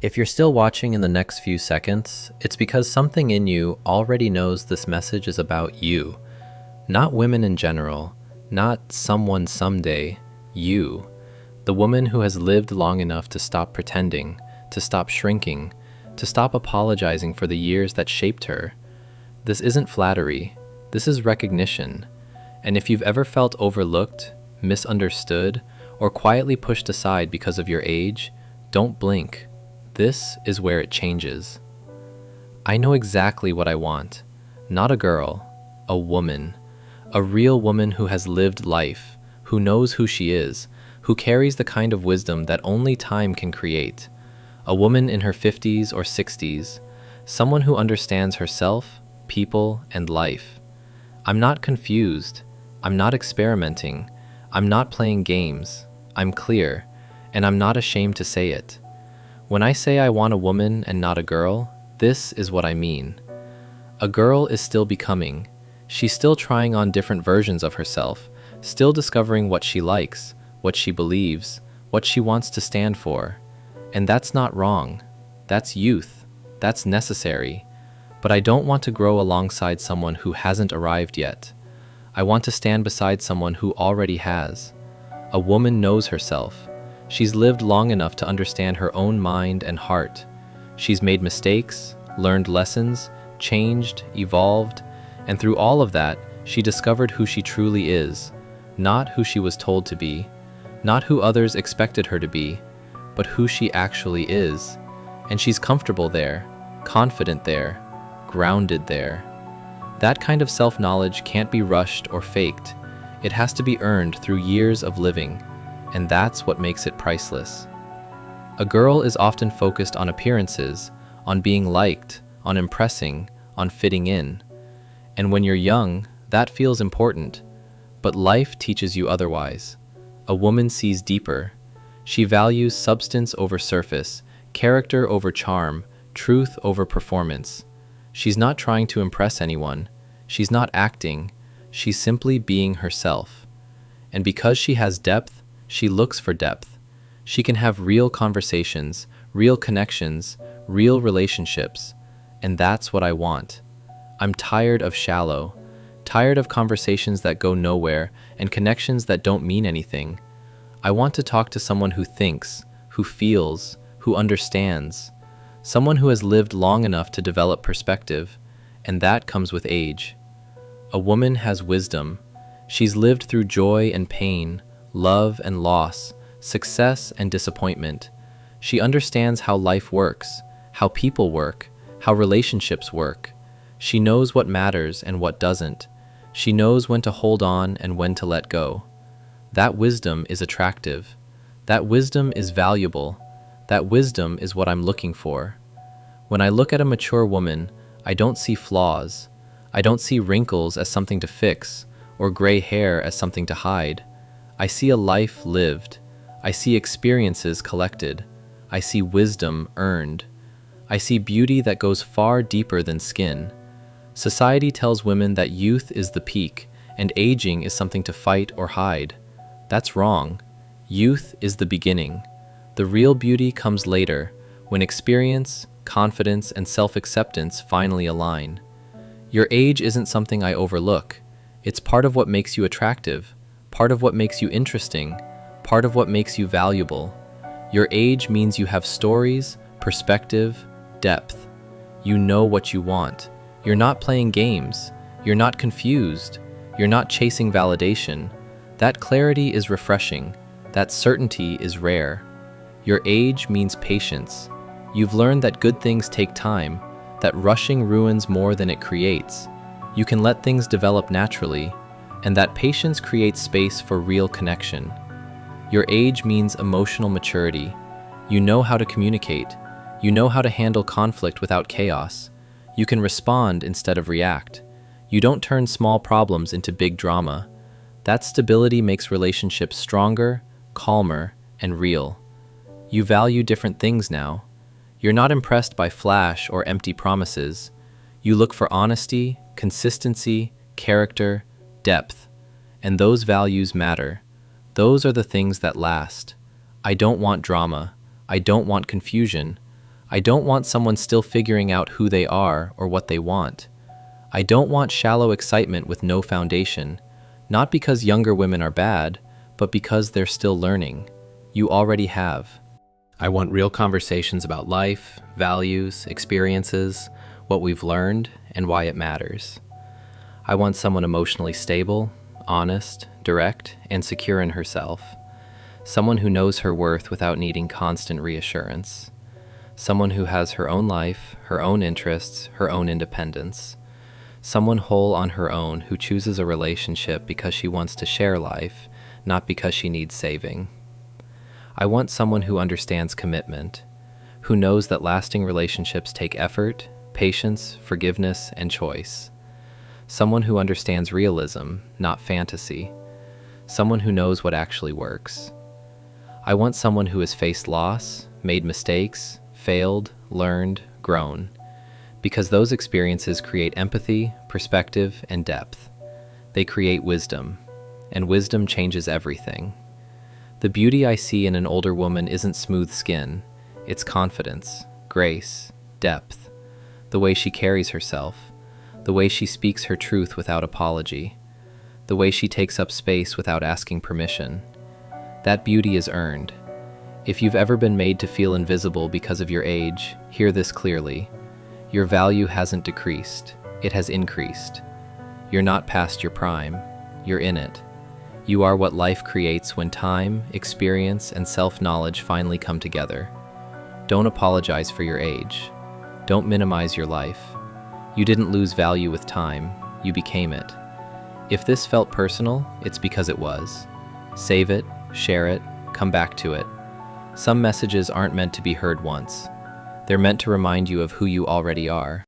If you're still watching in the next few seconds, it's because something in you already knows this message is about you. Not women in general, not someone someday, you. The woman who has lived long enough to stop pretending, to stop shrinking, to stop apologizing for the years that shaped her. This isn't flattery, this is recognition. And if you've ever felt overlooked, misunderstood, or quietly pushed aside because of your age, don't blink. This is where it changes. I know exactly what I want. Not a girl, a woman. A real woman who has lived life, who knows who she is, who carries the kind of wisdom that only time can create. A woman in her 50s or 60s, someone who understands herself, people, and life. I'm not confused. I'm not experimenting. I'm not playing games. I'm clear, and I'm not ashamed to say it. When I say I want a woman and not a girl, this is what I mean. A girl is still becoming. She's still trying on different versions of herself, still discovering what she likes, what she believes, what she wants to stand for. And that's not wrong. That's youth. That's necessary. But I don't want to grow alongside someone who hasn't arrived yet. I want to stand beside someone who already has. A woman knows herself. She's lived long enough to understand her own mind and heart. She's made mistakes, learned lessons, changed, evolved, and through all of that, she discovered who she truly is, not who she was told to be, not who others expected her to be, but who she actually is. And she's comfortable there, confident there, grounded there. That kind of self-knowledge can't be rushed or faked. It has to be earned through years of living. And that's what makes it priceless. A girl is often focused on appearances, on being liked, on impressing, on fitting in. And when you're young, that feels important. But life teaches you otherwise. A woman sees deeper. She values substance over surface, character over charm, truth over performance. She's not trying to impress anyone. She's not acting. She's simply being herself. And because she has depth, she looks for depth. She can have real conversations, real connections, real relationships. And that's what I want. I'm tired of shallow, tired of conversations that go nowhere and connections that don't mean anything. I want to talk to someone who thinks, who feels, who understands. Someone who has lived long enough to develop perspective, and that comes with age. A woman has wisdom. She's lived through joy and pain, love and loss, success and disappointment. She understands how life works, how people work, how relationships work. She knows what matters and what doesn't. She knows when to hold on and when to let go. That wisdom is attractive. That wisdom is valuable. That wisdom is what I'm looking for. When I look at a mature woman, I don't see flaws. I don't see wrinkles as something to fix or gray hair as something to hide. I see a life lived. I see experiences collected. I see wisdom earned. I see beauty that goes far deeper than skin. Society tells women that youth is the peak and aging is something to fight or hide. That's wrong. Youth is the beginning. The real beauty comes later, when experience, confidence, and self-acceptance finally align. Your age isn't something I overlook. It's part of what makes you attractive, part of what makes you interesting, part of what makes you valuable. Your age means you have stories, perspective, depth. You know what you want. You're not playing games. You're not confused. You're not chasing validation. That clarity is refreshing. That certainty is rare. Your age means patience. You've learned that good things take time, that rushing ruins more than it creates. You can let things develop naturally, and that patience creates space for real connection. Your age means emotional maturity. You know how to communicate. You know how to handle conflict without chaos. You can respond instead of react. You don't turn small problems into big drama. That stability makes relationships stronger, calmer, and real. You value different things now. You're not impressed by flash or empty promises. You look for honesty, consistency, character, depth. And those values matter. Those are the things that last. I don't want drama. I don't want confusion. I don't want someone still figuring out who they are or what they want. I don't want shallow excitement with no foundation, not because younger women are bad, but because they're still learning. You already have. I want real conversations about life, values, experiences, what we've learned, and why it matters. I want someone emotionally stable, honest, direct, and secure in herself. Someone who knows her worth without needing constant reassurance. Someone who has her own life, her own interests, her own independence. Someone whole on her own who chooses a relationship because she wants to share life, not because she needs saving. I want someone who understands commitment, who knows that lasting relationships take effort, patience, forgiveness, and choice. Someone who understands realism, not fantasy. Someone who knows what actually works. I want someone who has faced loss, made mistakes, failed, learned, grown, because those experiences create empathy, perspective, and depth. They create wisdom, and wisdom changes everything. The beauty I see in an older woman isn't smooth skin, it's confidence, grace, depth, the way she carries herself, the way she speaks her truth without apology, the way she takes up space without asking permission. That beauty is earned. If you've ever been made to feel invisible because of your age, hear this clearly. Your value hasn't decreased, it has increased. You're not past your prime, you're in it. You are what life creates when time, experience, and self-knowledge finally come together. Don't apologize for your age. Don't minimize your life. You didn't lose value with time, you became it. If this felt personal, it's because it was. Save it, share it, come back to it. Some messages aren't meant to be heard once. They're meant to remind you of who you already are.